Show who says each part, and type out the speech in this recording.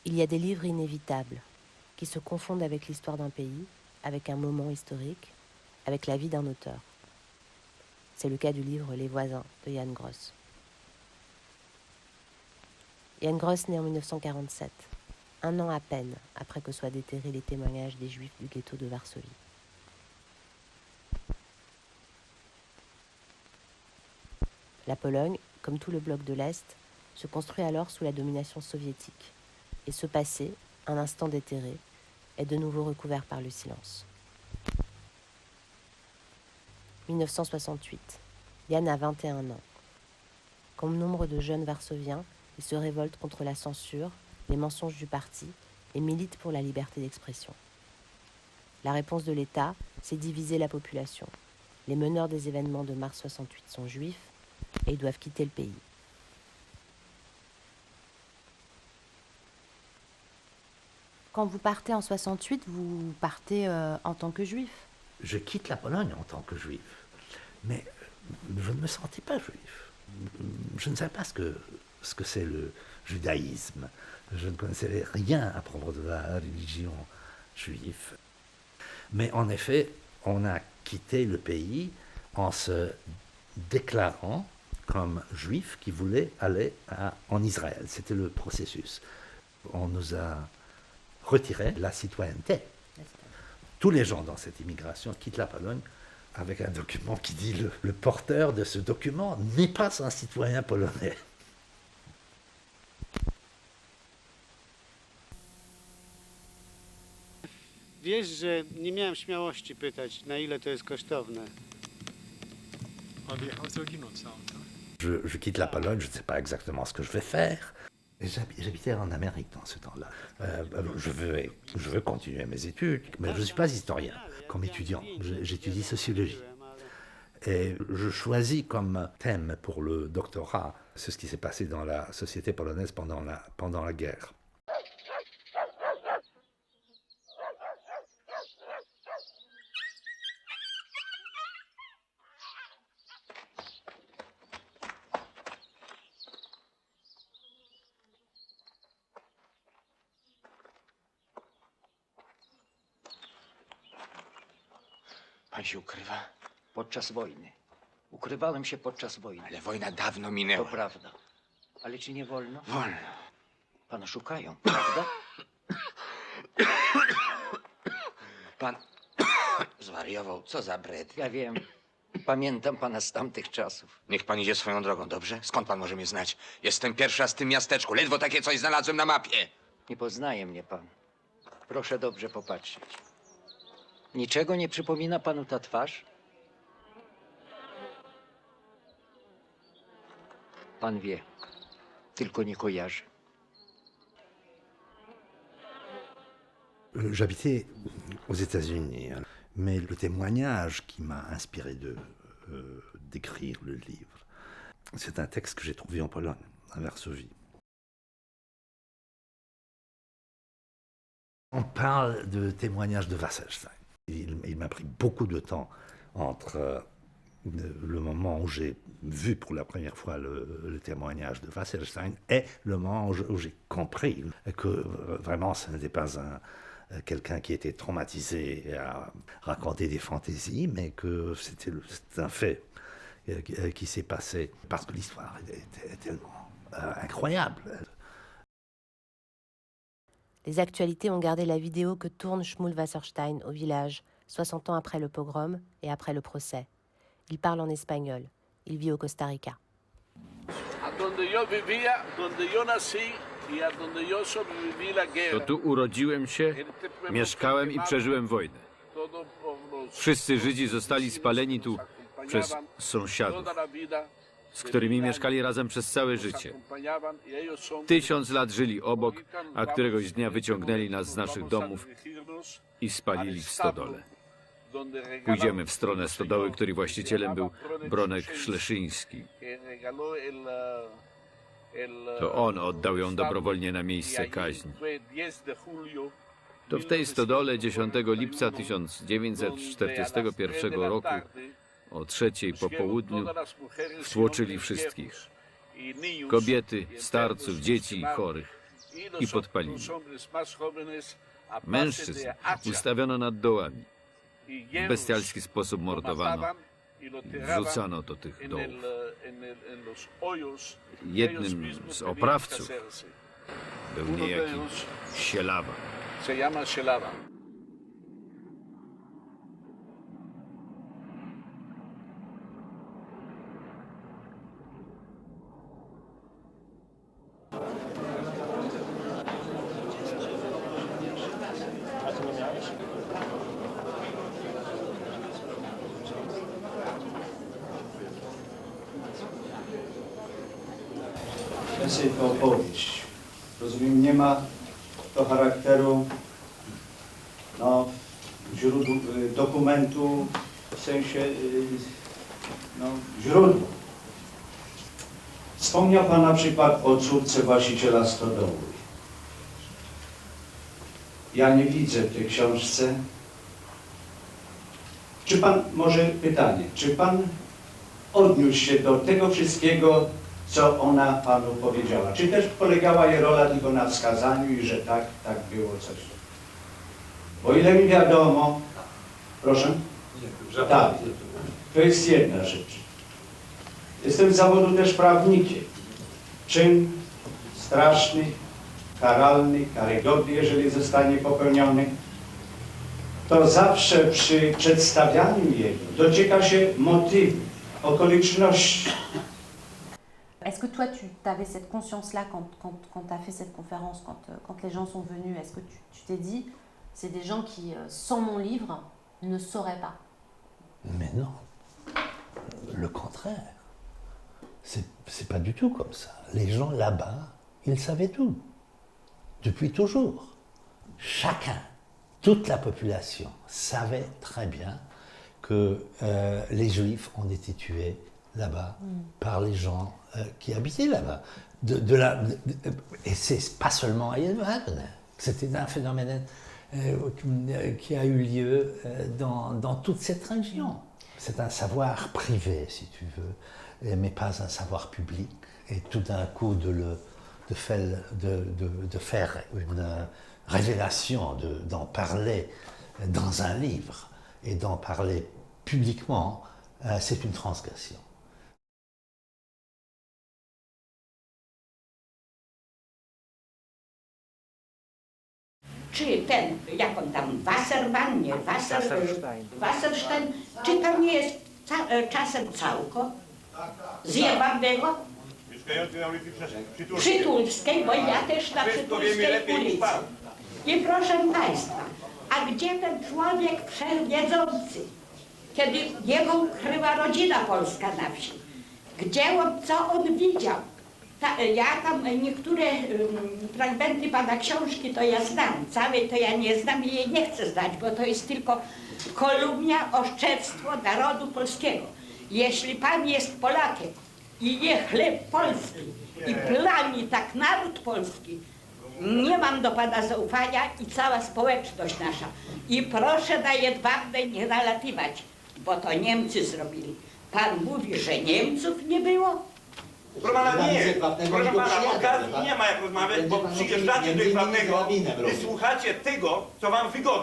Speaker 1: Il y a des livres inévitables qui se confondent avec l'histoire d'un pays, avec un moment historique, avec la vie d'un auteur. C'est le cas du livre Les Voisins de Jan Gross. Jan Gross naît en 1947, un an à peine après que soient déterrés les témoignages des Juifs du ghetto de Varsovie. La Pologne, comme tout le bloc de l'Est, se construit alors sous la domination soviétique. Et ce passé, un instant déterré, est de nouveau recouvert par le silence. 1968. Jan a 21 ans. Comme nombre de jeunes varsoviens, il se révolte contre la censure, les mensonges du parti et milite pour la liberté d'expression. La réponse de l'État, c'est diviser la population. Les meneurs des événements de mars 68 sont juifs et ils doivent quitter le pays. Quand vous partez en 68, vous partez en tant que juif?
Speaker 2: Je quitte la Pologne en tant que juif, mais je ne me sentais pas juif. Je ne savais pas ce que c'est le judaïsme. Je ne connaissais rien à propos de la religion juive. Mais en effet, on a quitté le pays en se déclarant comme juif qui voulait aller en Israël. C'était le processus. On nous a retiré la citoyenneté. Tous les gens dans cette immigration quittent la Pologne avec un document qui dit le porteur de ce document n'est pas un citoyen polonais.
Speaker 3: Wiesz, że nie miałem śmiałości pytać, na ile to jest kosztowne.
Speaker 2: Je quitte la Pologne, je ne sais pas exactement ce que je vais faire. J'habitais en Amérique dans ce temps-là. Je veux continuer mes études, mais je ne suis pas historien. Comme étudiant, j'étudie sociologie. Et je choisis comme thème pour le doctorat ce qui s'est passé dans la société polonaise pendant la guerre.
Speaker 4: Pan się ukrywa?
Speaker 5: Podczas wojny. Ukrywałem się podczas wojny.
Speaker 4: Ale wojna dawno
Speaker 5: To
Speaker 4: minęła.
Speaker 5: prawda. Ale czy nie wolno?
Speaker 4: Wolno.
Speaker 5: Pana szukają, prawda?
Speaker 4: Pan zwariował. Co za bred.
Speaker 5: Ja wiem. Pamiętam pana z tamtych czasów.
Speaker 4: Niech pan idzie swoją drogą, dobrze? Skąd pan może mnie znać? Jestem pierwszy raz w tym miasteczku. Ledwo takie coś znalazłem na mapie.
Speaker 5: Nie poznaje mnie pan. Proszę dobrze popatrzeć. Niczego nie przypomina panu ta twarz? Pan wie, tylko nie kojarzy.
Speaker 2: J'habitais aux États-Unis, mais le témoignage qui m'a inspiré d'écrire le livre, c'est un texte que j'ai trouvé en Pologne, à Varsovie. On parle de témoignage de Wasserstein. Il m'a pris beaucoup de temps entre le moment où j'ai vu pour la première fois le témoignage de Wasserstein et le moment où j'ai compris que vraiment ce n'était pas quelqu'un qui était traumatisé à raconter des fantaisies, mais que c'est un fait qui s'est passé parce que l'histoire était tellement incroyable.
Speaker 1: Les actualités ont gardé la vidéo que tourne Shmuel Wasserstein au village, 60 ans après le pogrom et après le procès. Il parle en espagnol. Il vit au Costa Rica.
Speaker 6: To tu urodziłem się, mieszkałem i przeżyłem wojnę. Wszyscy Żydzi zostali spaleni tu przez sąsiadów, z którymi mieszkali razem przez całe życie. 1000 lat żyli obok, a któregoś dnia wyciągnęli nas z naszych domów i spalili w stodole. Pójdziemy w stronę stodoły, której właścicielem był Bronek Szleszyński. To on oddał ją dobrowolnie na miejsce kaźni. To w tej stodole 10 lipca 1941 roku o 3:00 po południu wtłoczyli wszystkich. Kobiety, starców, dzieci i chorych. i podpalili. Mężczyzn ustawiono nad dołami. W bestialski sposób mordowano. Wrzucano do tych dołów. Jednym z oprawców był niejaki Sielawa.
Speaker 7: Ja sobie to opowieść. Rozumiem, nie ma to charakteru dokumentu w sensie źródła. Wspomniał Pan na przykład o córce właściciela stodoły. Ja nie widzę w tej książce. Czy Pan, może pytanie, czy Pan odniósł się do tego wszystkiego, co ona Panu powiedziała? Czy też polegała jej rola tylko na wskazaniu i że tak było coś? Bo ile mi wiadomo, proszę? Tak, to jest jedna rzecz. Jestem z zawodu też prawnikiem. Czyn straszny, karalny, karygodny, jeżeli zostanie popełniony, to zawsze przy przedstawianiu jego docieka się motywu, okoliczności.
Speaker 8: Est-ce que toi, tu avais cette conscience-là quand tu as fait cette conférence, quand les gens sont venus? Est-ce que tu t'es dit, c'est des gens qui, sans mon livre, ne sauraient pas?
Speaker 2: Mais non, le contraire. C'est pas du tout comme ça. Les gens là-bas, ils savaient tout. Depuis toujours. Chacun, toute la population savait très bien que les Juifs ont été tués là-bas par les gens qui habitaient là-bas. Et c'est pas seulement à Yerevan, c'était un phénomène qui a eu lieu dans toute cette région. C'est un savoir privé, si tu veux, mais pas un savoir public. Et tout d'un coup, de faire une révélation, d'en parler dans un livre et d'en parler publiquement, c'est une transgression.
Speaker 9: Czy ten, jak on tam, Wasserstein, czy to nie jest czasem Całko? Z Jebanego? Przytulskiej, bo ja też na Przytulskiej ulicy. I proszę Państwa, a gdzie ten człowiek wszechwiedzący, kiedy jego ukryła rodzina polska na wsi? Gdzie on, co on widział? Ja tam niektóre fragmenty Pana książki to ja znam, całej to ja nie znam i jej nie chcę znać, bo to jest tylko kolumnia, oszczerstwo narodu polskiego. Jeśli Pan jest Polakiem i je chleb polski i plami tak naród polski, nie mam do Pana zaufania i cała społeczność nasza. I proszę na Jedwabnej nie nalatywać, bo to Niemcy zrobili. Pan mówi, że Niemców nie było?
Speaker 10: Proszę pana, nie. Proszę pana, okazji nie ma jak rozmawiać, bo przyjeżdżacie do Jedwabnego i słuchacie tego, co wam wygodne.